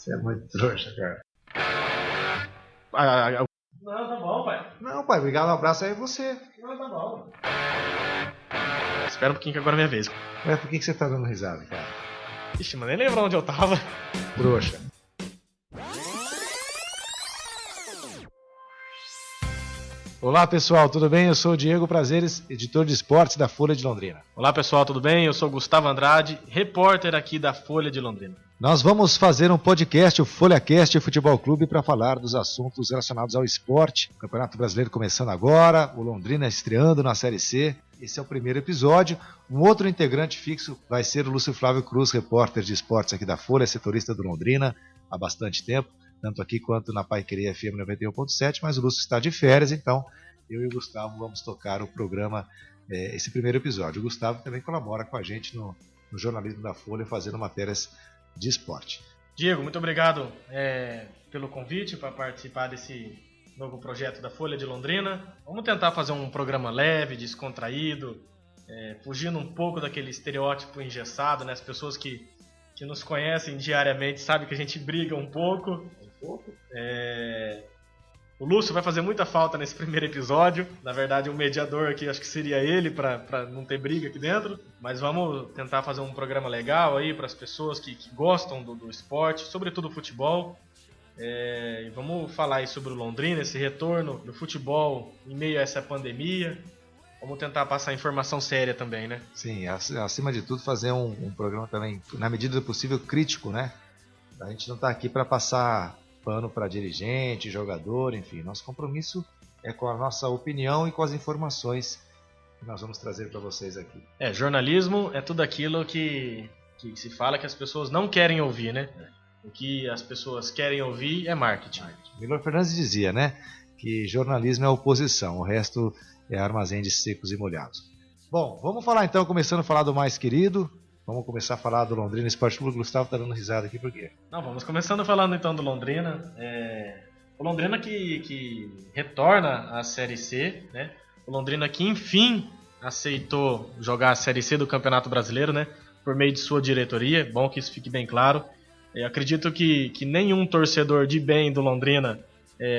Você é muito trouxa, cara. Não, tá bom, pai. Não, pai, obrigado, um abraço aí você. Não, tá bom. Espera um pouquinho que agora é minha vez. Mas por que você tá dando risada, cara? Ixi, mas nem lembro onde eu tava. Trouxa. Olá pessoal, tudo bem? Eu sou o Diego Prazeres, editor de esportes da Folha de Londrina. Olá pessoal, tudo bem? Eu sou Gustavo Andrade, repórter aqui da Folha de Londrina. Nós vamos fazer um podcast, o FolhaCast Futebol Clube, para falar dos assuntos relacionados ao esporte. O Campeonato Brasileiro começando agora, o Londrina estreando na Série C. Esse é o primeiro episódio. Um outro integrante fixo vai ser o Lúcio Flávio Cruz, repórter de esportes aqui da Folha, setorista do Londrina há bastante tempo, tanto aqui quanto na Paiquerê FM 91.7, mas o Lúcio está de férias, então eu e o Gustavo vamos tocar o programa, esse primeiro episódio. O Gustavo também colabora com a gente no jornalismo da Folha, fazendo matérias de esporte. Diego, muito obrigado pelo convite para participar desse novo projeto da Folha de Londrina. Vamos tentar fazer um programa leve, descontraído, fugindo um pouco daquele estereótipo engessado, né? As pessoas que nos conhecem diariamente sabem que a gente briga um pouco. O Lúcio vai fazer muita falta nesse primeiro episódio. Na verdade, o mediador aqui acho que seria ele, para não ter briga aqui dentro. Mas vamos tentar fazer um programa legal aí para as pessoas que gostam do esporte, sobretudo do futebol. E vamos falar aí sobre o Londrina, esse retorno do futebol em meio a essa pandemia. Vamos tentar passar informação séria também, né? Sim, acima de tudo fazer um programa também, na medida do possível, crítico, né? A gente não está aqui para passar pano para dirigente, jogador, enfim. Nosso compromisso é com a nossa opinião e com as informações que nós vamos trazer para vocês aqui. Jornalismo é tudo aquilo que se fala que as pessoas não querem ouvir, né? O que as pessoas querem ouvir é marketing. Milor Fernandes dizia, né, que jornalismo é oposição, o resto é armazém de secos e molhados. Bom, vamos falar então, começando a falar do mais querido. Vamos começar a falar do Londrina Esporte Clube. O Gustavo tá dando risada aqui, por quê? Não, vamos começando falando então do Londrina. O Londrina que retorna à Série C, né? O Londrina que enfim aceitou jogar a Série C do Campeonato Brasileiro, né? Por meio de sua diretoria. Bom que isso fique bem claro. Eu acredito que nenhum torcedor de bem do Londrina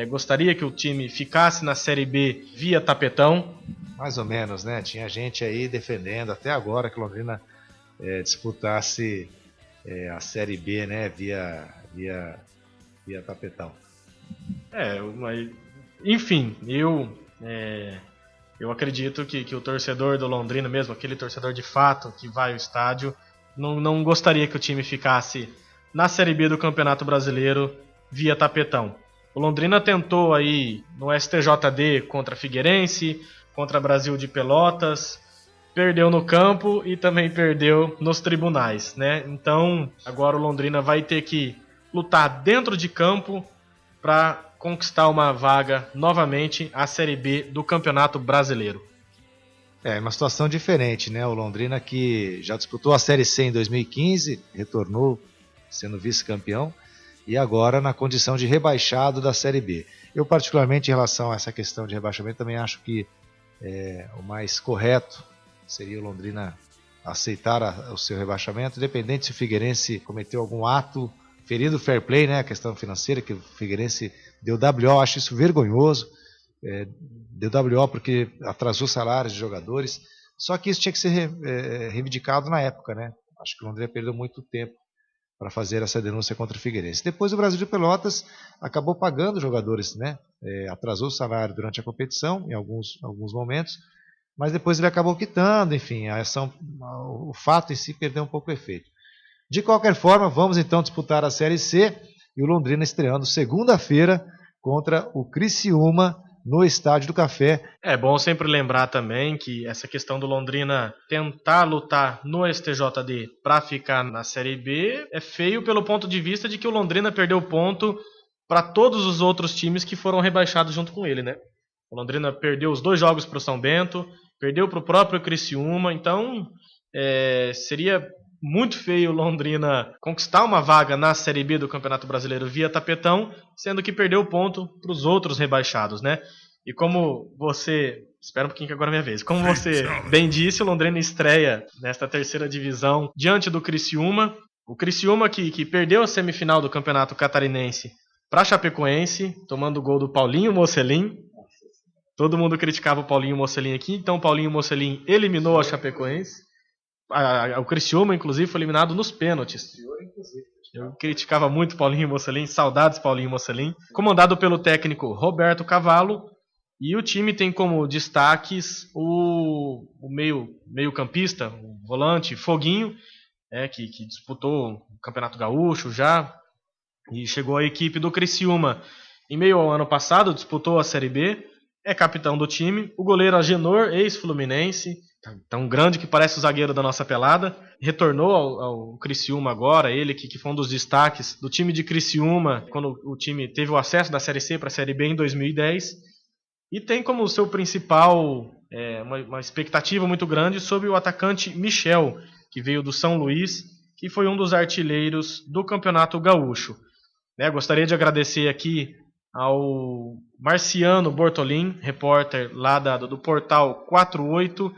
gostaria que o time ficasse na Série B via tapetão. Mais ou menos, né? Tinha gente aí defendendo até agora que o Londrina disputasse a Série B, né? Via tapetão. Mas, enfim, eu acredito que o torcedor do Londrina mesmo, aquele torcedor de fato que vai ao estádio, não gostaria que o time ficasse na Série B do Campeonato Brasileiro via tapetão. O Londrina tentou aí no STJD contra Figueirense, contra Brasil de Pelotas, perdeu no campo e também perdeu nos tribunais, né? Então agora o Londrina vai ter que lutar dentro de campo para conquistar uma vaga novamente à Série B do Campeonato Brasileiro. Uma situação diferente, né? O Londrina que já disputou a Série C em 2015, retornou sendo vice-campeão, e agora na condição de rebaixado da Série B. Eu, particularmente, em relação a essa questão de rebaixamento, também acho que o mais correto seria o Londrina aceitar o seu rebaixamento, independente se o Figueirense cometeu algum ato ferindo o fair play, né, a questão financeira, que o Figueirense deu WO, acho isso vergonhoso, deu WO porque atrasou salários de jogadores, só que isso tinha que ser reivindicado na época, né? Acho que o Londrina perdeu muito tempo para fazer essa denúncia contra o Figueirense. Depois o Brasil de Pelotas acabou pagando jogadores, né? Atrasou o salário durante a competição, em alguns momentos, mas depois ele acabou quitando, enfim, o fato em si perdeu um pouco o efeito. De qualquer forma, vamos então disputar a Série C e o Londrina estreando segunda-feira contra o Criciúma no Estádio do Café. É bom sempre lembrar também que essa questão do Londrina tentar lutar no STJD para ficar na Série B é feio pelo ponto de vista de que o Londrina perdeu ponto para todos os outros times que foram rebaixados junto com ele, né? O Londrina perdeu os 2 jogos para o São Bento, perdeu para o próprio Criciúma, então seria muito feio o Londrina conquistar uma vaga na Série B do Campeonato Brasileiro via tapetão, sendo que perdeu ponto para os outros rebaixados, né? E como você... Espera um pouquinho que agora é minha vez. Como você bem disse, o Londrina estreia nesta terceira divisão diante do Criciúma. O Criciúma que perdeu a semifinal do Campeonato Catarinense para a Chapecoense, tomando o gol do Paulinho Mocelin. Todo mundo criticava o Paulinho Mocelin aqui, então o Paulinho Mocelin eliminou a Chapecoense. O Criciúma, inclusive, foi eliminado nos pênaltis. Eu criticava muito o Paulinho Mocelin, saudades Paulinho Mocelin. Comandado pelo técnico Roberto Cavallo. E o time tem como destaques o meio-campista, o volante Foguinho, que disputou o Campeonato Gaúcho já. E chegou à equipe do Criciúma em meio ao ano passado, disputou a Série B. É capitão do time. O goleiro Agenor, ex-fluminense, tão grande que parece o zagueiro da nossa pelada. Retornou ao Criciúma agora, ele que foi um dos destaques do time de Criciúma, quando o time teve o acesso da Série C para a Série B em 2010. E tem como seu principal, uma expectativa muito grande sobre o atacante Michel, que veio do São Luís, que foi um dos artilheiros do Campeonato Gaúcho. Gostaria de agradecer aqui ao Marciano Bortolin, repórter lá do portal 48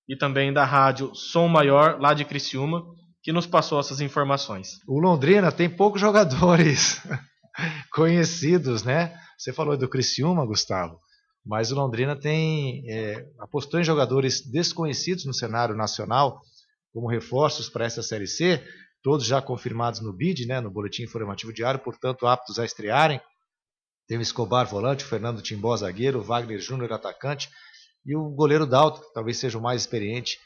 e também da rádio Som Maior, lá de Criciúma, que nos passou essas informações. O Londrina tem poucos jogadores conhecidos, né? Você falou do Criciúma, Gustavo, mas o Londrina apostou em jogadores desconhecidos no cenário nacional como reforços para essa Série C, todos já confirmados no BID, né, no Boletim Informativo Diário, portanto aptos a estrearem. Tem o Escobar volante, o Fernando Timbó zagueiro, o Wagner Júnior atacante e o goleiro Dalto, que talvez seja o mais experiente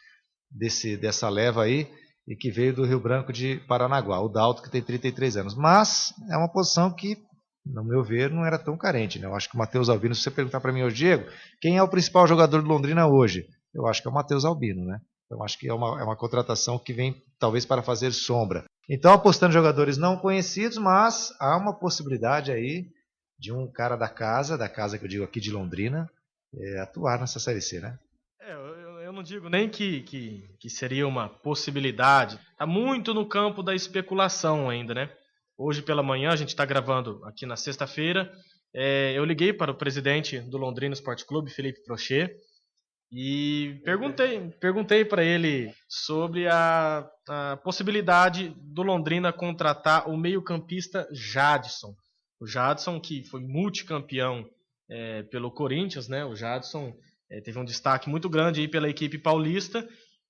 dessa leva aí e que veio do Rio Branco de Paranaguá, o Dalto, que tem 33 anos. Mas é uma posição que, no meu ver, não era tão carente, né? Eu acho que o Matheus Albino, se você perguntar para mim hoje, Diego, quem é o principal jogador do Londrina hoje? Eu acho que é o Matheus Albino, né? Então acho que é uma contratação que vem talvez para fazer sombra. Então apostando em jogadores não conhecidos, mas há uma possibilidade aí de um cara da casa que eu digo aqui de Londrina, atuar nessa Série C, né? Eu não digo nem que seria uma possibilidade. Está muito no campo da especulação ainda, né? Hoje pela manhã, a gente está gravando aqui na sexta-feira, eu liguei para o presidente do Londrina Esporte Clube, Felipe Prochet, e perguntei para ele sobre a possibilidade do Londrina contratar o meio-campista Jadson. O Jadson, que foi multicampeão pelo Corinthians, né? O Jadson teve um destaque muito grande aí pela equipe paulista,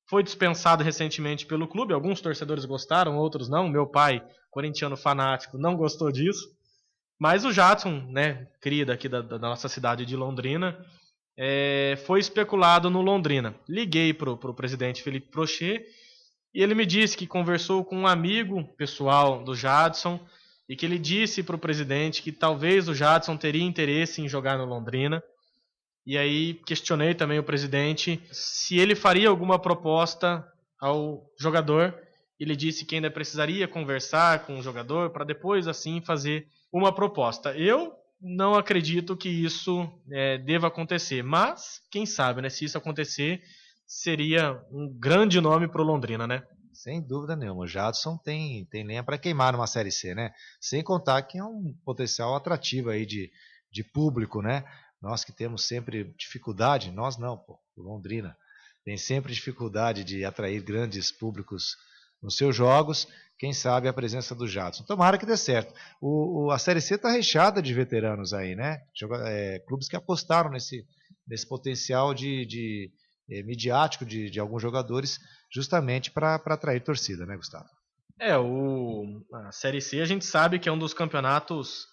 foi dispensado recentemente pelo clube. Alguns torcedores gostaram, outros não. Meu pai, corintiano fanático, não gostou disso. Mas o Jadson, né, cria daqui da nossa cidade de Londrina, foi especulado no Londrina. Liguei para o presidente Felipe Prochet e ele me disse que conversou com um amigo pessoal do Jadson e que ele disse para o presidente que talvez o Jadson teria interesse em jogar no Londrina. E aí questionei também o presidente se ele faria alguma proposta ao jogador. Ele disse que ainda precisaria conversar com o jogador para depois assim fazer uma proposta. Eu não acredito que isso deva acontecer, mas quem sabe, né? Se isso acontecer, seria um grande nome para o Londrina, né? Sem dúvida nenhuma, o Jadson tem lenha para queimar numa Série C, né? Sem contar que é um potencial atrativo aí de público, né? Nós que temos sempre dificuldade, nós não, o Londrina tem sempre dificuldade de atrair grandes públicos nos seus jogos, quem sabe a presença do Jadson. Tomara que dê certo. A Série C está recheada de veteranos aí, né? Clubes que apostaram nesse potencial de midiático de alguns jogadores, justamente para atrair torcida, né, Gustavo? A Série C a gente sabe que é um dos campeonatos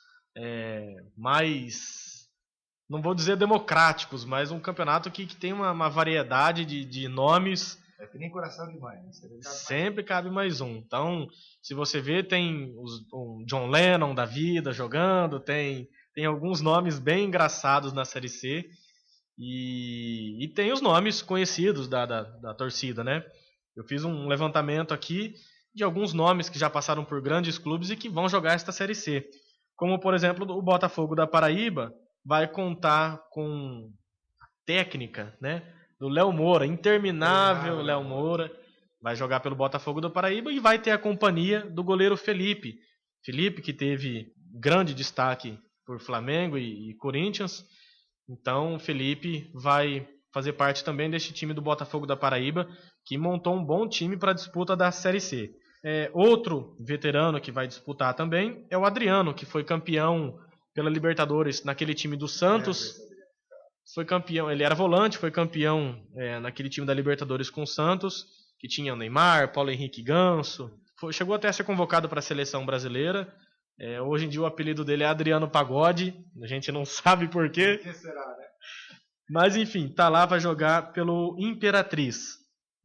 mais, não vou dizer democráticos, mas um campeonato que tem uma variedade de nomes. É que nem coração de mãe, né? Sempre cabe mais um. Então, se você vê, tem o John Lennon da vida jogando, tem alguns nomes bem engraçados na Série C. E tem os nomes conhecidos da torcida, né? Eu fiz um levantamento aqui de alguns nomes que já passaram por grandes clubes e que vão jogar esta Série C. Como, por exemplo, o Botafogo da Paraíba vai contar com a técnica, né, do Léo Moura, interminável Léo Moura, vai jogar pelo Botafogo da Paraíba e vai ter a companhia do goleiro Felipe. Felipe, que teve grande destaque por Flamengo e Corinthians. Então, o Felipe vai fazer parte também deste time do Botafogo da Paraíba, que montou um bom time para a disputa da Série C. Outro veterano que vai disputar também é o Adriano, que foi campeão pela Libertadores naquele time do Santos. Foi campeão, ele era volante, foi campeão naquele time da Libertadores com o Santos, que tinha o Neymar, Paulo Henrique Ganso. Chegou até a ser convocado para a seleção brasileira. Hoje em dia o apelido dele é Adriano Pagode, a gente não sabe por quê. Por que será, né? Mas enfim, tá lá, vai jogar pelo Imperatriz.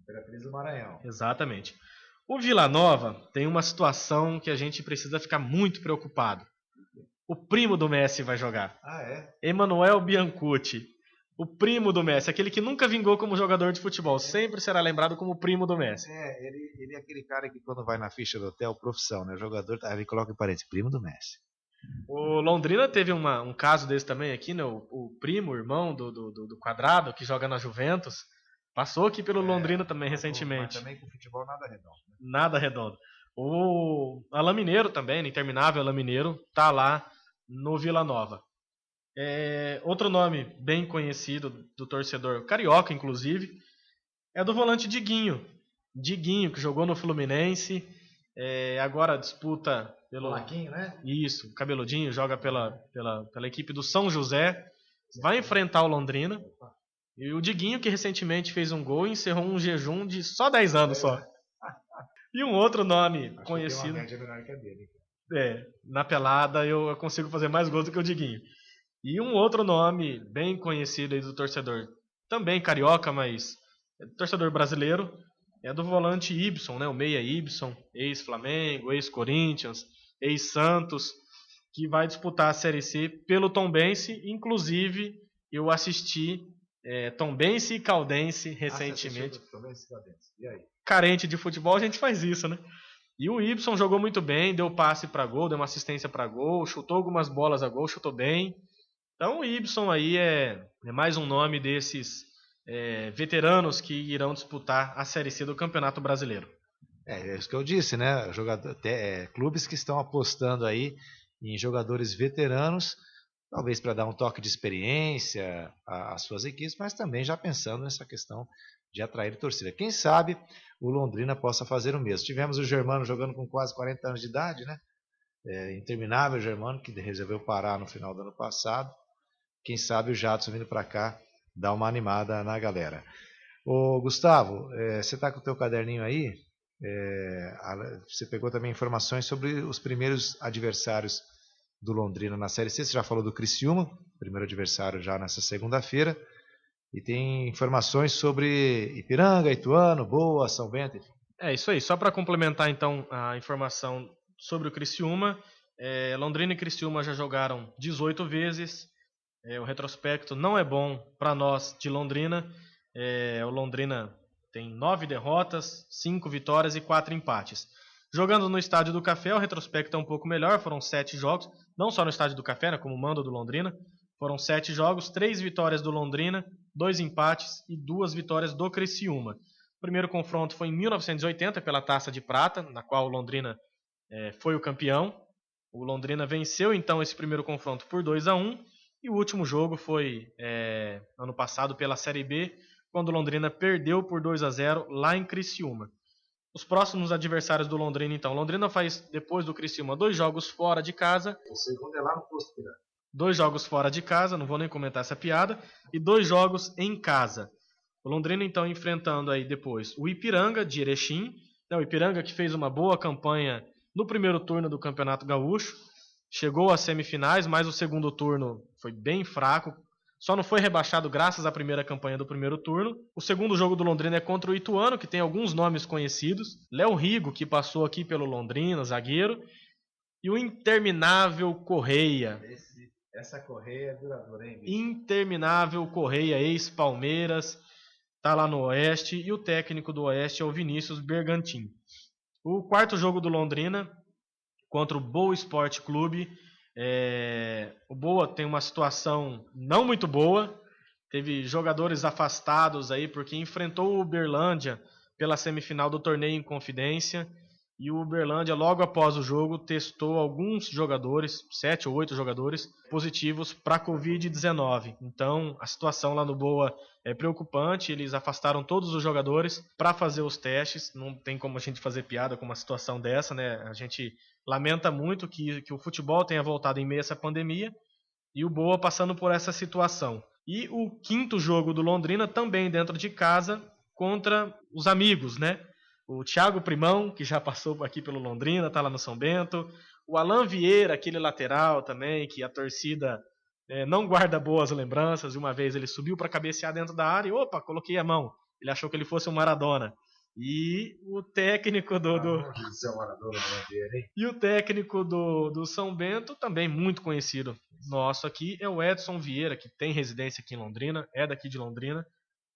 Imperatriz do Maranhão. Exatamente. O Vila Nova tem uma situação que a gente precisa ficar muito preocupado. O primo do Messi vai jogar. Ah, é? Emanuel Biancucci. O primo do Messi, aquele que nunca vingou como jogador de futebol, sempre será lembrado como o primo do Messi. Ele é aquele cara que quando vai na ficha do hotel, profissão, né? O jogador, ele coloca em parênteses, primo do Messi. O Londrina teve um caso desse também aqui, né? O primo, o irmão do Quadrado, que joga na Juventus, passou aqui pelo Londrina também recentemente. Mas também com futebol nada redondo. Né? Nada redondo. O Alain Mineiro também, né? Interminável Alain Mineiro, tá lá no Vila Nova. Outro nome bem conhecido do torcedor carioca, inclusive, é do volante Diguinho. Diguinho, que jogou no Fluminense, agora disputa pelo... Laquinho, né? Isso, cabeludinho, joga pela equipe do São José, vai enfrentar o Londrina. E o Diguinho, que recentemente fez um gol e encerrou um jejum de só 10 anos só. E um outro nome conhecido... Que tem uma média menor que a dele. Na pelada eu consigo fazer mais gols do que o Diguinho. E um outro nome bem conhecido aí do torcedor, também carioca, mas torcedor brasileiro, é do volante Ibson, né? O meia Ibson, ex-Flamengo, ex-Corinthians, ex-Santos, que vai disputar a Série C pelo Tombense. Inclusive, eu assisti Tombense e Caldense recentemente. Tombense e Caldense. E aí? Carente de futebol, a gente faz isso, né? E o Ibson jogou muito bem, deu passe para gol, deu uma assistência para gol, chutou algumas bolas a gol, chutou bem. Então o Ibson aí é mais um nome desses veteranos que irão disputar a Série C do Campeonato Brasileiro. É isso que eu disse, né? Clubes que estão apostando aí em jogadores veteranos, talvez para dar um toque de experiência às suas equipes, mas também já pensando nessa questão de atrair torcida. Quem sabe o Londrina possa fazer o mesmo. Tivemos o Germano jogando com quase 40 anos de idade, né? Interminável Germano, que resolveu parar no final do ano passado. Quem sabe o Jadson vindo para cá dar uma animada na galera. Ô Gustavo, você está com o teu caderninho aí? Você pegou também informações sobre os primeiros adversários do Londrina na Série C. Você já falou do Criciúma, primeiro adversário já nessa segunda-feira. E tem informações sobre Ipiranga, Ituano, Boa, São Bento. Enfim. Isso aí. Só para complementar então a informação sobre o Criciúma, Londrina e Criciúma já jogaram 18 vezes. O retrospecto não é bom para nós de Londrina. O Londrina tem 9 derrotas, 5 vitórias e 4 empates. Jogando no Estádio do Café, o retrospecto é um pouco melhor, foram 7 jogos, não só no Estádio do Café, né, como mando do Londrina, foram 7 jogos, 3 vitórias do Londrina, 2 empates e 2 vitórias do Criciúma. O primeiro confronto foi em 1980 pela Taça de Prata, na qual o Londrina foi o campeão. O Londrina venceu então esse primeiro confronto por 2-1. E o último jogo foi ano passado pela Série B, quando o Londrina perdeu por 2-0 lá em Criciúma. Os próximos adversários do Londrina, então. Londrina faz, depois do Criciúma, 2 jogos fora de casa. O segundo é lá no Posto Piranga. 2 jogos fora de casa, não vou nem comentar essa piada. E 2 jogos em casa. O Londrina, então, enfrentando aí depois o Ipiranga, de Erechim. O Ipiranga que fez uma boa campanha no primeiro turno do Campeonato Gaúcho. Chegou às semifinais, mas o segundo turno foi bem fraco. Só não foi rebaixado graças à primeira campanha do primeiro turno. O segundo jogo do Londrina é contra o Ituano, que tem alguns nomes conhecidos. Léo Rigo, que passou aqui pelo Londrina, zagueiro. E o interminável Correia. Essa Correia é duradoura, hein, bicho? Interminável Correia, ex-Palmeiras. Está lá no Oeste. E o técnico do Oeste é o Vinícius Bergantin. O quarto jogo do Londrina contra o Boa Esporte Clube. O Boa tem uma situação não muito boa. Teve jogadores afastados aí porque enfrentou o Uberlândia pela semifinal do torneio em Confidência. E o Uberlândia, logo após o jogo, testou alguns jogadores, 7 ou 8 jogadores, positivos para a Covid-19. Então, a situação lá no Boa é preocupante. Eles afastaram todos os jogadores para fazer os testes. Não tem como a gente fazer piada com uma situação dessa, né? A gente lamenta muito que o futebol tenha voltado em meio a essa pandemia e o Boa passando por essa situação. E o quinto jogo do Londrina também dentro de casa contra os amigos, né? O Thiago Primão, que já passou aqui pelo Londrina, está lá no São Bento. O Alan Vieira, aquele lateral também, que a torcida não guarda boas lembranças. E uma vez ele subiu para cabecear dentro da área e, opa, coloquei a mão. Ele achou que ele fosse um Maradona. E o técnico E o técnico do São Bento, também muito conhecido nosso aqui, é o Edson Vieira, que tem residência aqui em Londrina, é daqui de Londrina,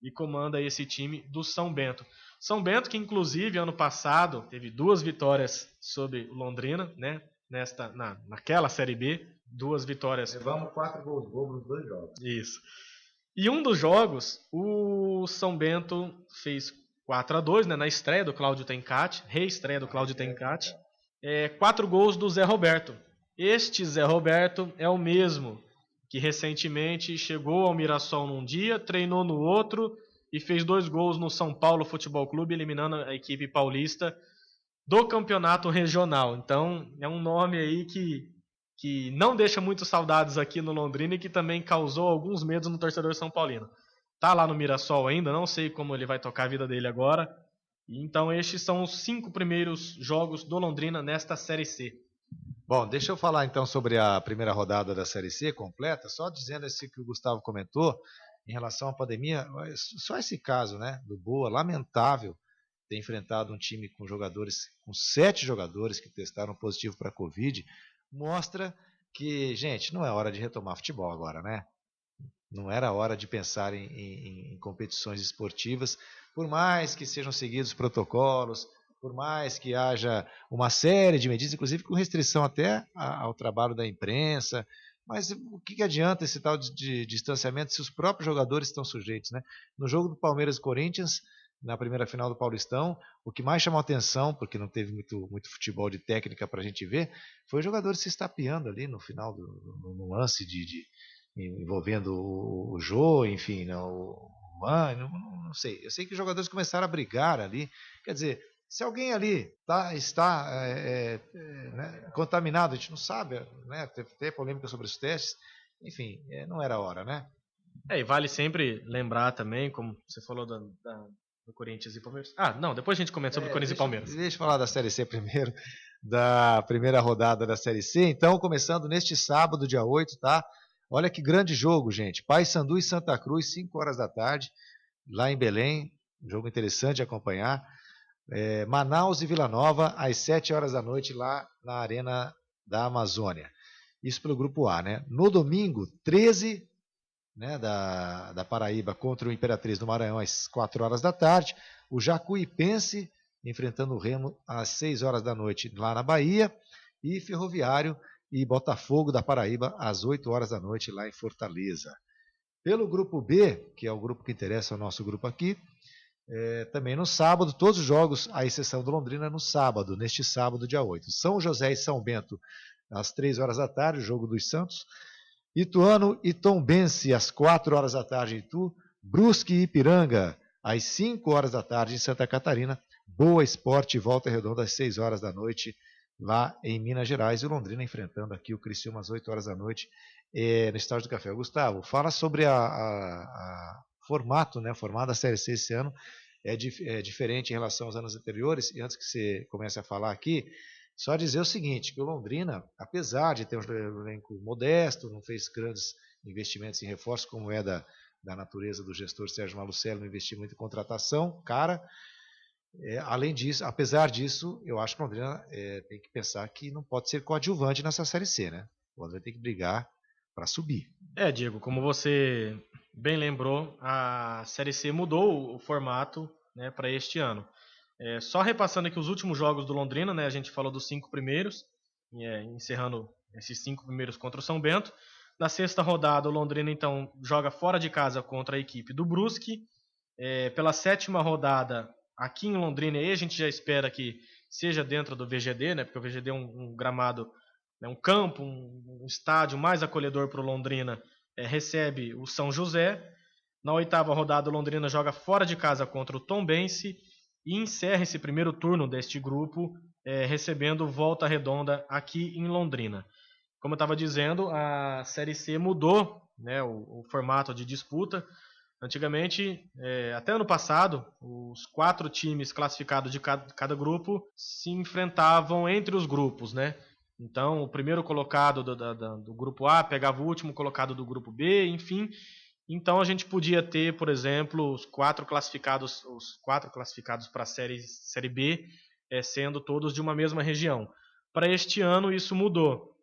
e comanda esse time do São Bento. São Bento que, inclusive, ano passado, teve 2 vitórias sobre o Londrina, né? Naquela Série B, 2 vitórias. Levamos 4 gols nos 2 jogos. Isso. E um dos jogos, o São Bento fez 4-2, né? Na estreia do Cláudio Tencati, reestreia do Cláudio Tencati. 4 gols do Zé Roberto. Este Zé Roberto é o mesmo que recentemente chegou ao Mirassol num dia, treinou no outro e fez 2 gols no São Paulo Futebol Clube, eliminando a equipe paulista do campeonato regional. Então, é um nome aí que não deixa muitos saudades aqui no Londrina e que também causou alguns medos no torcedor são paulino. Tá lá no Mirassol ainda, não sei como ele vai tocar a vida dele agora. Então, estes são os 5 primeiros jogos do Londrina nesta Série C. Bom, deixa eu falar então sobre a primeira rodada da Série C completa, só dizendo esse que o Gustavo comentou em relação à pandemia, só esse caso, né, do Boa, lamentável ter enfrentado um time com 7 jogadores que testaram positivo para a Covid, mostra que, gente, não é hora de retomar futebol agora, né? Não era hora de pensar em competições esportivas, por mais que sejam seguidos protocolos, por mais que haja uma série de medidas, inclusive com restrição até ao trabalho da imprensa, mas o que adianta esse tal de distanciamento se os próprios jogadores estão sujeitos, né? No jogo do Palmeiras e Corinthians, na primeira final do Paulistão, o que mais chamou a atenção, porque não teve muito futebol de técnica para a gente ver, foi os jogadores se estapeando ali no final, no lance envolvendo o Jô, enfim, o Mano, não sei. Eu sei que os jogadores começaram a brigar ali, quer dizer, se alguém ali está né, contaminado, a gente não sabe, né, teve polêmica sobre os testes, enfim, não era a hora, né? E vale sempre lembrar também, como você falou do Corinthians e Palmeiras. Não, depois a gente comenta sobre Corinthians e Palmeiras. Deixa eu falar da Série C primeiro, da primeira rodada da Série C. Então, começando neste sábado, dia 8, tá? Olha que grande jogo, gente. Paysandu e Santa Cruz, 5 horas da tarde, lá em Belém. Um jogo interessante de acompanhar. Manaus e Vila Nova, às 7 horas da noite, lá na Arena da Amazônia. Isso pelo Grupo A, né? No domingo, 13, né, da Paraíba contra o Imperatriz do Maranhão, às 4 horas da tarde. O Jacuipense enfrentando o Remo às 6 horas da noite, lá na Bahia. E Ferroviário e Botafogo da Paraíba às 8 horas da noite, lá em Fortaleza. Pelo Grupo B, que é o grupo que interessa ao nosso grupo aqui, também no sábado, todos os jogos, à exceção do Londrina, no sábado, neste sábado, dia 8. São José e São Bento, às 3 horas da tarde, o jogo dos Santos. Ituano e Tombense, às 4 horas da tarde em Itu. Brusque e Ipiranga, às 5 horas da tarde em Santa Catarina. Boa Esporte e Volta Redonda, às 6 horas da noite, lá em Minas Gerais. E o Londrina enfrentando aqui o Criciúma às 8 horas da noite, no Estádio do Café. Gustavo, fala sobre formato, né? O formato da Série C esse ano é diferente em relação aos anos anteriores. E antes que você comece a falar aqui, só dizer o seguinte, que o Londrina, apesar de ter um elenco modesto, não fez grandes investimentos em reforço, como é da natureza do gestor Sérgio Malucelli, não investiu muito em contratação, além disso, apesar disso, eu acho que o Londrina tem que pensar que não pode ser coadjuvante nessa Série C, né? O Londrina tem que brigar para subir. Diego, como você bem lembrou, a Série C mudou o formato, né, para este ano. Só repassando aqui os últimos jogos do Londrina, né, a gente falou dos 5 primeiros, encerrando esses 5 primeiros contra o São Bento. Na sexta rodada, o Londrina então joga fora de casa contra a equipe do Brusque. Pela sétima rodada, aqui em Londrina, aí a gente já espera que seja dentro do VGD, né, porque o VGD é um gramado, né, um campo, um estádio mais acolhedor para o Londrina, recebe o São José. Na 8ª rodada, o Londrina joga fora de casa contra o Tombense e encerra esse primeiro turno deste grupo recebendo Volta Redonda aqui em Londrina. Como eu estava dizendo, a Série C mudou, né, o formato de disputa. Antigamente, até ano passado, os 4 times classificados de cada grupo se enfrentavam entre os grupos, né? Então, o primeiro colocado do grupo A pegava o último colocado do grupo B, enfim. Então, a gente podia ter, por exemplo, os quatro classificados para a série B, sendo todos de uma mesma região. Para este ano, isso mudou.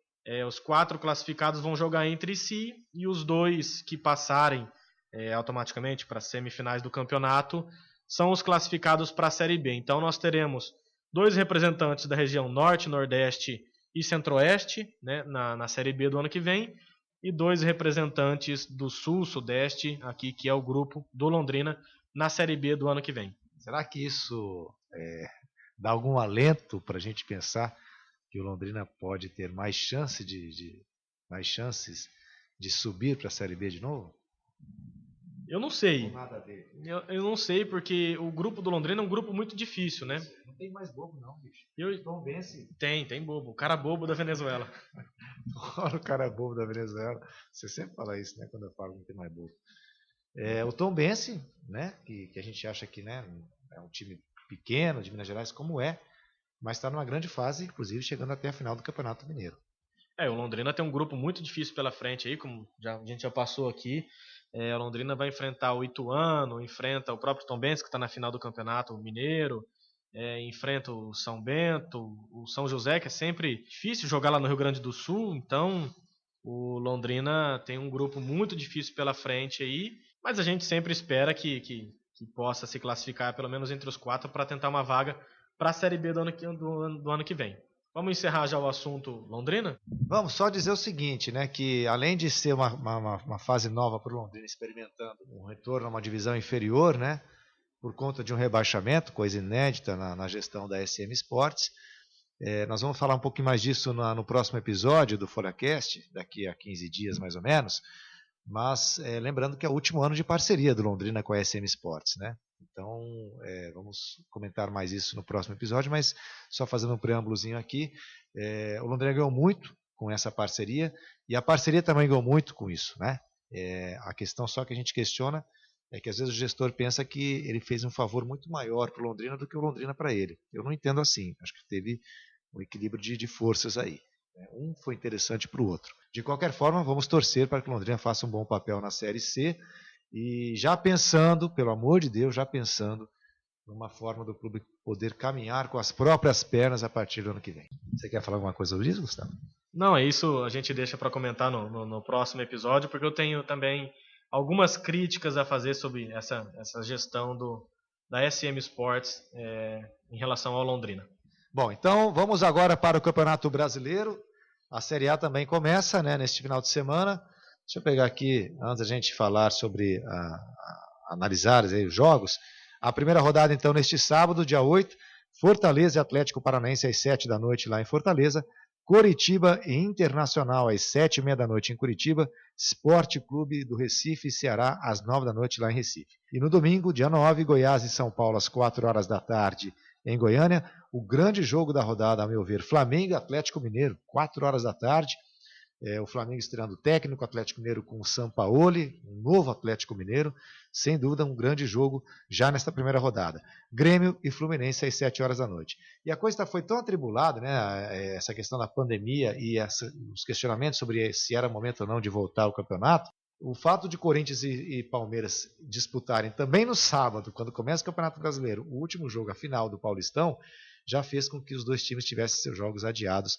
Os 4 classificados vão jogar entre si e os 2 que passarem automaticamente para as semifinais do campeonato são os classificados para a Série B. Então nós teremos 2 representantes da região Norte, Nordeste e Centro-Oeste, né, na Série B do ano que vem, e 2 representantes do Sul, Sudeste, aqui, que é o grupo do Londrina, na Série B do ano que vem. Será que isso dá algum alento para a gente pensar que o Londrina pode ter mais chances de subir para a Série B de novo? Eu não sei. Nada a ver. Eu não sei, porque o grupo do Londrina é um grupo muito difícil, né? Não tem mais bobo não, bicho. Tom Bense. Tem bobo. O cara bobo da Venezuela. Olha o cara bobo da Venezuela. Você sempre fala isso, né? Quando eu falo que não tem mais bobo. O Tom Bense, né? Que a gente acha que, né, é um time pequeno de Minas Gerais, como mas está numa grande fase, inclusive chegando até a final do Campeonato Mineiro. O Londrina tem um grupo muito difícil pela frente aí, como a gente já passou aqui. O Londrina vai enfrentar o Ituano, enfrenta o próprio Tombense, que está na final do Campeonato Mineiro, enfrenta o São Bento, o São José, que é sempre difícil jogar lá no Rio Grande do Sul. Então, o Londrina tem um grupo muito difícil pela frente aí, mas a gente sempre espera que possa se classificar pelo menos entre os 4 para tentar uma vaga para a Série B do ano que vem. Vamos encerrar já o assunto Londrina? Vamos só dizer o seguinte, né, que além de ser uma fase nova para o Londrina, experimentando um retorno a uma divisão inferior, né, por conta de um rebaixamento, coisa inédita na gestão da SM Sports, nós vamos falar um pouquinho mais disso no próximo episódio do FolhaCast, daqui a 15 dias mais ou menos, mas lembrando que é o último ano de parceria do Londrina com a SM Sports, né? Então, vamos comentar mais isso no próximo episódio, mas só fazendo um preâmbulozinho aqui, o Londrina ganhou muito com essa parceria, e a parceria também ganhou muito com isso, né? A questão só que a gente questiona é que às vezes o gestor pensa que ele fez um favor muito maior para o Londrina do que o Londrina para ele. Eu não entendo assim, acho que teve um equilíbrio de forças aí. Um foi interessante para o outro. De qualquer forma, vamos torcer para que o Londrina faça um bom papel na Série C, e já pensando, pelo amor de Deus, numa forma do clube poder caminhar com as próprias pernas a partir do ano que vem. Você quer falar alguma coisa sobre isso, Gustavo? Não, é isso, a gente deixa para comentar no próximo episódio, porque eu tenho também algumas críticas a fazer sobre essa gestão da SM Sports em relação ao Londrina. Bom, então vamos agora para o Campeonato Brasileiro. A Série A também começa, né, neste final de semana. Deixa eu pegar aqui, antes da gente falar sobre analisar aí os jogos. A primeira rodada, então, neste sábado, dia 8, Fortaleza e Atlético Paranaense às 7 da noite lá em Fortaleza. Coritiba e Internacional às 7h30 da noite em Curitiba. Sport Clube do Recife e Ceará às 9 da noite lá em Recife. E no domingo, dia 9, Goiás e São Paulo às 4 horas da tarde em Goiânia. O grande jogo da rodada, a meu ver, Flamengo e Atlético Mineiro, 4 horas da tarde. O Flamengo estreando técnico, Atlético Mineiro com o Sampaoli, um novo Atlético Mineiro, sem dúvida um grande jogo já nesta primeira rodada. Grêmio e Fluminense às 7 horas da noite. E a coisa foi tão atribulada, né, essa questão da pandemia e os questionamentos sobre se era momento ou não de voltar ao campeonato. O fato de Corinthians e Palmeiras disputarem também no sábado, quando começa o Campeonato Brasileiro, o último jogo, a final do Paulistão, já fez com que os dois times tivessem seus jogos adiados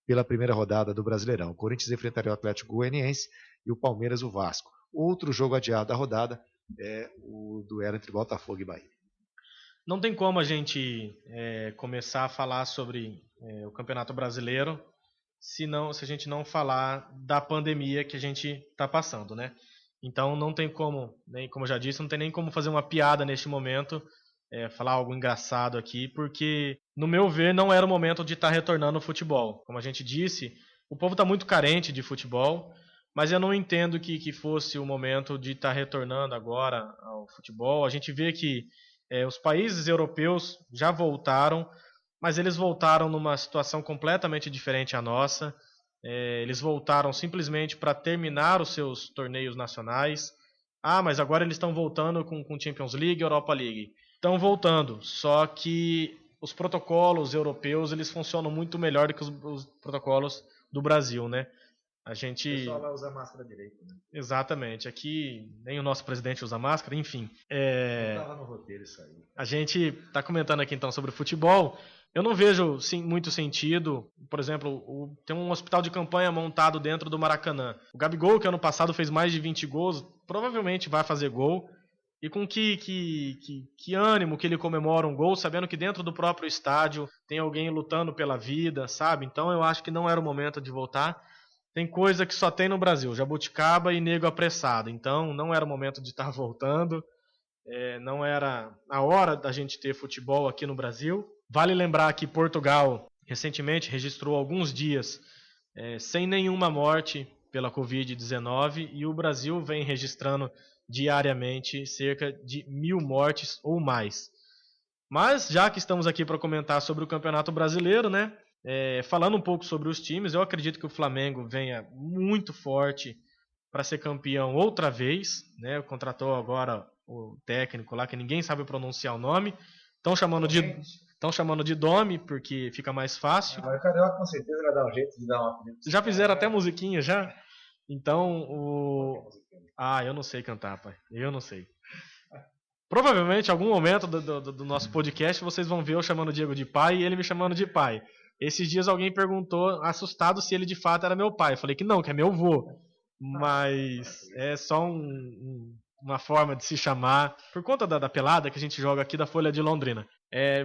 pela primeira rodada do Brasileirão. O Corinthians enfrentaria o Atlético Goianiense e o Palmeiras o Vasco. Outro jogo adiado da rodada é o duelo entre Botafogo e Bahia. Não tem como a gente começar a falar sobre o Campeonato Brasileiro se a gente não falar da pandemia que a gente está passando, né? Então não tem como, nem como eu já disse, não tem nem como fazer uma piada neste momento falar algo engraçado aqui, porque, no meu ver, não era o momento de estar retornando ao futebol. Como a gente disse, o povo está muito carente de futebol, mas eu não entendo que fosse o momento de estar retornando agora ao futebol. A gente vê que os países europeus já voltaram, mas eles voltaram numa situação completamente diferente à nossa. Eles voltaram simplesmente para terminar os seus torneios nacionais. Ah, mas agora eles estão voltando com Champions League e Europa League. Estão voltando, só que os protocolos europeus eles funcionam muito melhor do que os protocolos do Brasil, né? A gente... O pessoal lá usa máscara direito, né? Exatamente. Aqui nem o nosso presidente usa máscara, enfim. Não estava no roteiro isso aí. A gente está comentando aqui então sobre o futebol. Eu não vejo muito sentido, por exemplo, tem um hospital de campanha montado dentro do Maracanã. O Gabigol, que ano passado fez mais de 20 gols, provavelmente vai fazer gol. E com que ânimo que ele comemora um gol, sabendo que dentro do próprio estádio tem alguém lutando pela vida, sabe? Então eu acho que não era o momento de voltar. Tem coisa que só tem no Brasil, jabuticaba e nego apressado. Então não era o momento de estar voltando. Não era a hora da gente ter futebol aqui no Brasil. Vale lembrar que Portugal recentemente registrou alguns dias sem nenhuma morte pela Covid-19 e o Brasil vem registrando diariamente cerca de 1.000 mortes ou mais. Mas já que estamos aqui para comentar sobre o Campeonato Brasileiro, né? Falando um pouco sobre os times, eu acredito que o Flamengo venha muito forte para ser campeão outra vez, né? Contratou agora o técnico lá que ninguém sabe pronunciar o nome. Estão chamando de Domi porque fica mais fácil. Mas o Carioca com certeza vai dar um jeito de dar uma... Já fizeram até musiquinha já. Então eu não sei cantar, pai. Eu não sei. Provavelmente em algum momento do nosso podcast vocês vão ver eu chamando o Diego de pai e ele me chamando de pai. Esses dias alguém perguntou, assustado, se ele de fato era meu pai. Eu falei que não, que é meu vô. Mas é só uma forma de se chamar. Por conta da pelada que a gente joga aqui da Folha de Londrina.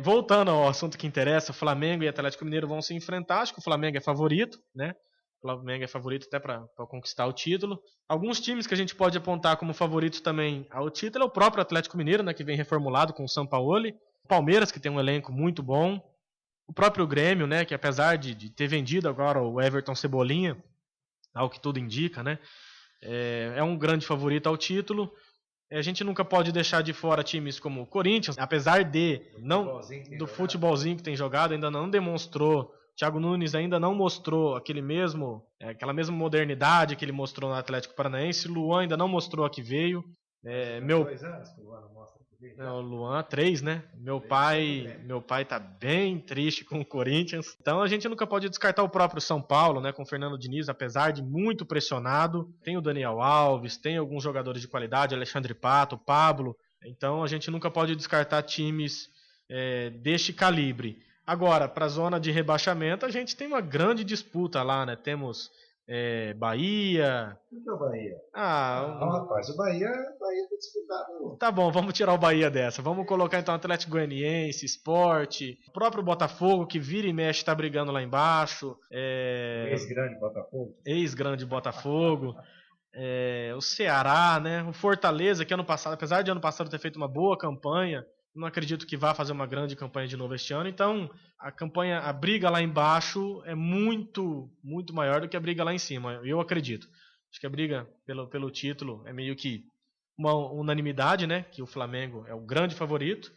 Voltando ao assunto que interessa, Flamengo e Atlético Mineiro vão se enfrentar. Acho que o Flamengo é favorito, né? O Flamengo é favorito até para conquistar o título. Alguns times que a gente pode apontar como favoritos também ao título é o próprio Atlético Mineiro, né, que vem reformulado com o Sampaoli. O Palmeiras, que tem um elenco muito bom. O próprio Grêmio, né, que apesar de ter vendido agora o Everton Cebolinha, ao que tudo indica, né, é um grande favorito ao título. A gente nunca pode deixar de fora times como o Corinthians, apesar do futebolzinho que tem jogado, ainda não demonstrou. Thiago Nunes ainda não mostrou aquela mesma modernidade que ele mostrou no Atlético Paranaense. Luan ainda não mostrou a que veio. 2 anos que o Luan não mostra que veio. O Luan, 3, né? Meu pai tá bem triste com o Corinthians. Então a gente nunca pode descartar o próprio São Paulo, né? Com o Fernando Diniz, apesar de muito pressionado. Tem o Daniel Alves, tem alguns jogadores de qualidade, Alexandre Pato, Pablo. Então a gente nunca pode descartar times deste calibre. Agora, para a zona de rebaixamento, a gente tem uma grande disputa lá, né? Temos Bahia. Por que o Bahia? Rapaz, o Bahia tá disputado. Tá bom, vamos tirar o Bahia dessa. Vamos colocar então Atlético Goianiense, Sport, o próprio Botafogo, que vira e mexe tá brigando lá embaixo. Ex-grande Botafogo. O Ceará, né? O Fortaleza, que ano passado, apesar de ano passado ter feito uma boa campanha, não acredito que vá fazer uma grande campanha de novo este ano. Então, a briga lá embaixo é muito, muito maior do que a briga lá em cima. Eu acredito. Acho que a briga pelo título é meio que uma unanimidade, né? Que o Flamengo é o grande favorito.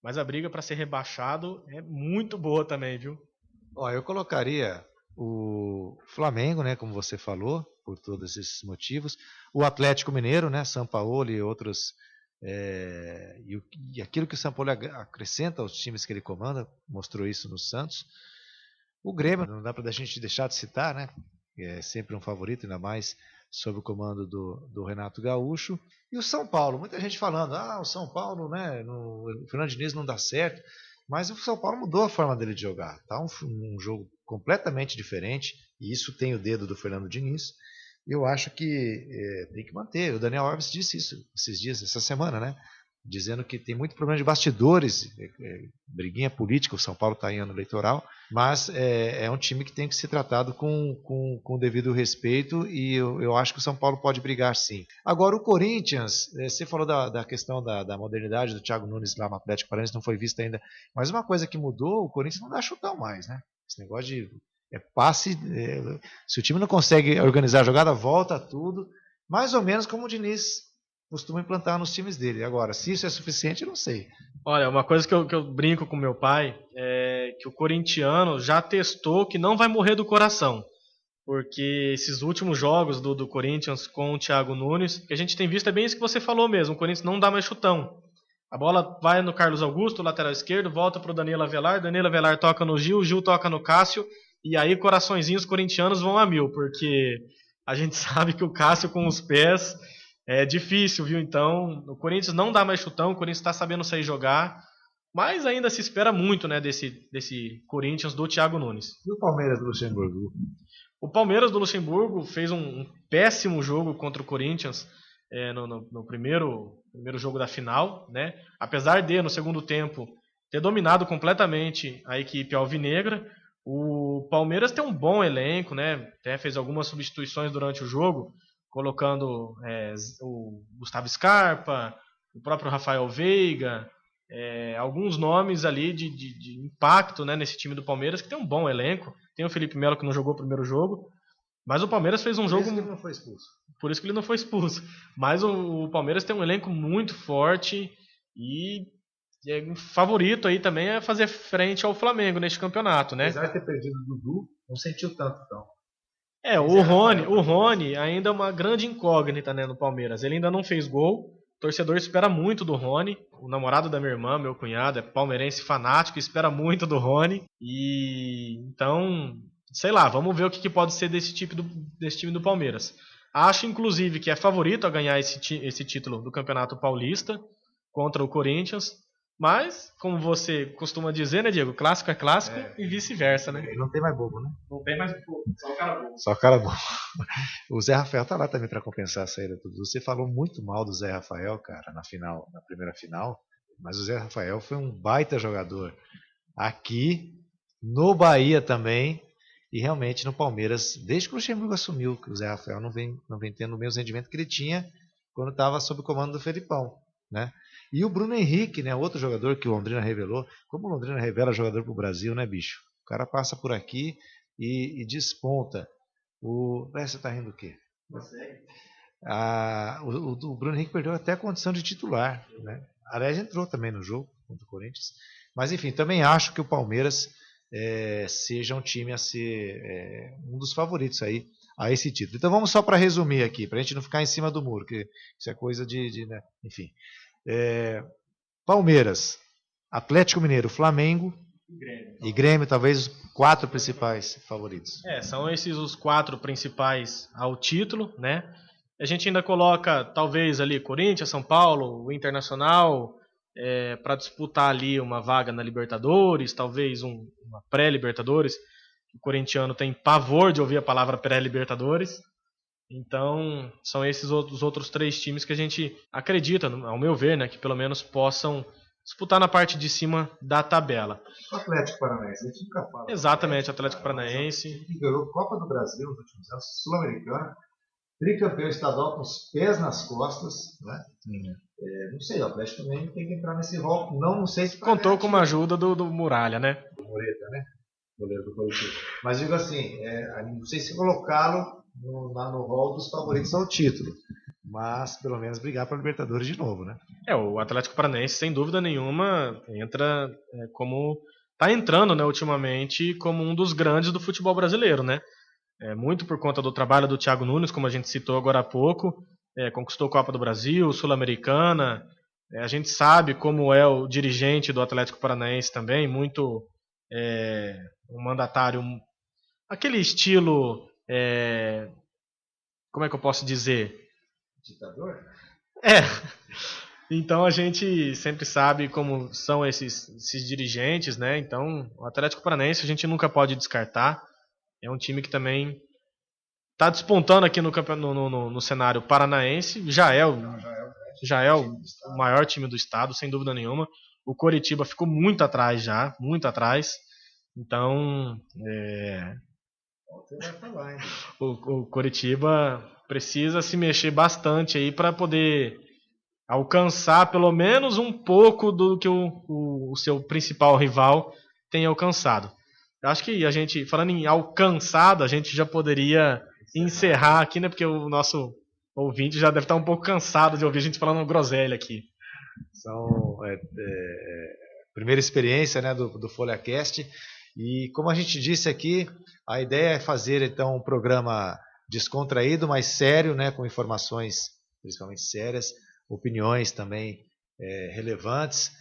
Mas a briga para ser rebaixado é muito boa também, viu? Eu colocaria o Flamengo, né? Como você falou, por todos esses motivos. O Atlético Mineiro, né? Sampaoli e outros... e aquilo que o Sampaoli acrescenta aos times que ele comanda, mostrou isso no Santos. O Grêmio, não dá para a gente deixar de citar, né? É sempre um favorito, ainda mais sob o comando do Renato Gaúcho. E o São Paulo, muita gente falando, o São Paulo, né? O Fernando Diniz não dá certo, mas o São Paulo mudou a forma dele de jogar. Tá um jogo completamente diferente, e isso tem o dedo do Fernando Diniz. Eu acho que tem que manter. O Daniel Alves disse isso esses dias, essa semana, né? dizendo que tem muito problema de bastidores, briguinha política, o São Paulo está em ano eleitoral, mas é um time que tem que ser tratado com o devido respeito, e eu acho que o São Paulo pode brigar sim. Agora o Corinthians, você falou da questão da modernidade do Thiago Nunes lá no Atlético Paranaense, não foi vista ainda, mas uma coisa que mudou, o Corinthians não dá chutão mais, né? Esse negócio de passe, se o time não consegue organizar a jogada, volta tudo, mais ou menos como o Diniz costuma implantar nos times dele. Agora, se isso é suficiente, eu não sei. Olha, uma coisa que eu brinco com meu pai é que o corintiano já testou que não vai morrer do coração. Porque esses últimos jogos do Corinthians com o Thiago Nunes, que a gente tem visto, é bem isso que você falou mesmo, o Corinthians não dá mais chutão. A bola vai no Carlos Augusto, lateral esquerdo, volta para o Danilo Avelar toca no Gil toca no Cássio, e aí coraçõezinhos corintianos vão a mil, porque a gente sabe que o Cássio com os pés é difícil, viu? Então, o Corinthians não dá mais chutão, o Corinthians está sabendo sair jogar, mas ainda se espera muito, né, desse Corinthians do Thiago Nunes. E o Palmeiras do Luxemburgo? O Palmeiras do Luxemburgo fez um péssimo jogo contra o Corinthians no primeiro jogo da final, né? Apesar de, no segundo tempo, ter dominado completamente a equipe alvinegra, o Palmeiras tem um bom elenco, né? Até fez algumas substituições durante o jogo, colocando o Gustavo Scarpa, o próprio Rafael Veiga, alguns nomes ali de impacto, né, nesse time do Palmeiras, que tem um bom elenco. Tem o Felipe Melo, que não jogou o primeiro jogo, mas o Palmeiras fez um jogo... Por isso que ele não foi expulso. Por isso que ele não foi expulso. Mas o Palmeiras tem um elenco muito forte e um favorito aí também é fazer frente ao Flamengo neste campeonato, né? Apesar de ter perdido o Dudu, não sentiu tanto, então. O Rony ainda é uma grande incógnita, né, no Palmeiras. Ele ainda não fez gol. O torcedor espera muito do Rony. O namorado da minha irmã, meu cunhado, é palmeirense fanático, espera muito do Rony. E então, sei lá, vamos ver o que pode ser desse time do Palmeiras. Acho, inclusive, que é favorito a ganhar esse título do Campeonato Paulista contra o Corinthians. Mas, como você costuma dizer, né, Diego? Clássico é clássico e vice-versa, né? Não tem mais bobo, né? Não tem mais bobo, só o cara bobo. Só o cara bobo. O Zé Rafael tá lá também para compensar a saída. Você falou muito mal do Zé Rafael, cara, na primeira final. Mas o Zé Rafael foi um baita jogador. Aqui, no Bahia também. E realmente no Palmeiras, desde que o Luxemburgo assumiu, que o Zé Rafael não vem tendo o mesmo rendimento que ele tinha quando estava sob o comando do Felipão, né? E o Bruno Henrique, né, outro jogador que o Londrina revelou. Como o Londrina revela jogador pro Brasil, né, bicho? O cara passa por aqui e desponta. Você tá rindo o quê? O Bruno Henrique perdeu até a condição de titular, né? Aliás, entrou também no jogo contra o Corinthians. Mas enfim, também acho que o Palmeiras seja um time a ser um dos favoritos aí a esse título. Então vamos só para resumir aqui, para a gente não ficar em cima do muro, que isso é coisa né? Enfim. Palmeiras, Atlético Mineiro, Flamengo e Grêmio, talvez os 4 principais favoritos. São esses os 4 principais ao título, né? A gente ainda coloca talvez ali Corinthians, São Paulo, o Internacional para disputar ali uma vaga na Libertadores, talvez uma pré-Libertadores. O corintiano tem pavor de ouvir a palavra pré-Libertadores. Então, são esses outros 3 times que a gente acredita, ao meu ver, né, que pelo menos possam disputar na parte de cima da tabela. O Atlético Paranaense, a gente nunca fala. Exatamente, o Atlético Paranaense. Que ganhou Copa do Brasil nos últimos anos, Sul-Americana, tricampeão estadual com os pés nas costas, né? Não sei, o Atlético também tem que entrar nesse rol. Não sei se contou com uma ajuda do Muralha, né? Do Moreta, né? Goleiro do Corinthians. Mas digo assim, não sei se colocá-lo no rol dos favoritos ao título, mas pelo menos brigar para a Libertadores de novo, né? O Atlético Paranaense, sem dúvida nenhuma, entra como está entrando, né, ultimamente como um dos grandes do futebol brasileiro, né? Muito por conta do trabalho do Thiago Nunes, como a gente citou agora há pouco, conquistou a Copa do Brasil, Sul-Americana. A gente sabe como é o dirigente do Atlético Paranaense também, muito um mandatário, aquele estilo, como é que eu posso dizer? Ditador? Então a gente sempre sabe como são esses dirigentes, né? Então o Atlético Paranaense a gente nunca pode descartar. É um time que também está despontando aqui no cenário paranaense. Já é o já é o maior time do estado, sem dúvida nenhuma. O Coritiba ficou muito atrás já, muito atrás. Então, o Coritiba precisa se mexer bastante aí para poder alcançar pelo menos um pouco do que o seu principal rival tem alcançado. Eu acho que a gente, falando em alcançado, a gente já poderia encerrar aqui, né? Porque o nosso ouvinte já deve estar um pouco cansado de ouvir a gente falando groselha aqui. Primeira experiência, né, do FolhaCast. E como a gente disse aqui, a ideia é fazer então um programa descontraído, mas sério, né, com informações principalmente sérias, opiniões também relevantes.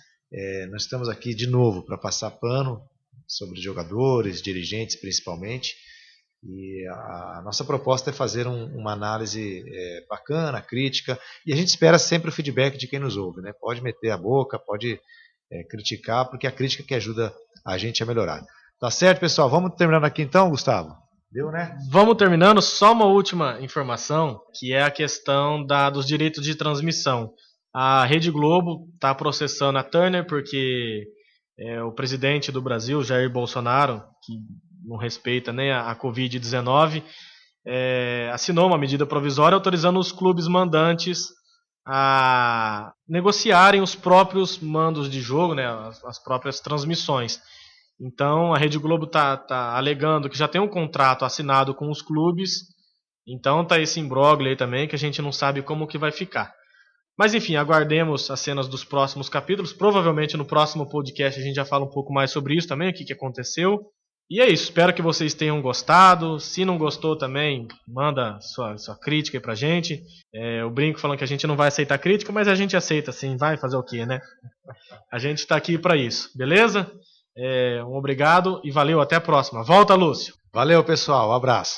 Nós estamos aqui de novo para passar pano sobre jogadores, dirigentes principalmente, e a nossa proposta é fazer uma análise bacana, crítica, e a gente espera sempre o feedback de quem nos ouve, né? Pode meter a boca, pode criticar, porque é a crítica que ajuda a gente a melhorar. Tá certo, pessoal? Vamos terminando aqui então, Gustavo? Deu, né? Vamos terminando. Só uma última informação, que é a questão dos direitos de transmissão. A Rede Globo está processando a Turner porque o presidente do Brasil, Jair Bolsonaro, que não respeita nem a Covid-19, assinou uma medida provisória autorizando os clubes mandantes a negociarem os próprios mandos de jogo, né, as próprias transmissões. Então a Rede Globo está alegando que já tem um contrato assinado com os clubes, então está esse imbróglio aí também que a gente não sabe como que vai ficar. Mas enfim, aguardemos as cenas dos próximos capítulos. Provavelmente no próximo podcast a gente já fala um pouco mais sobre isso também, o que aconteceu. E é isso, espero que vocês tenham gostado. Se não gostou também, manda sua crítica aí pra gente. Eu brinco falando que a gente não vai aceitar crítica, mas a gente aceita sim, vai fazer o quê, né? A gente tá aqui para isso, beleza? Um obrigado e valeu, até a próxima. Volta, Lúcio! Valeu, pessoal, um abraço!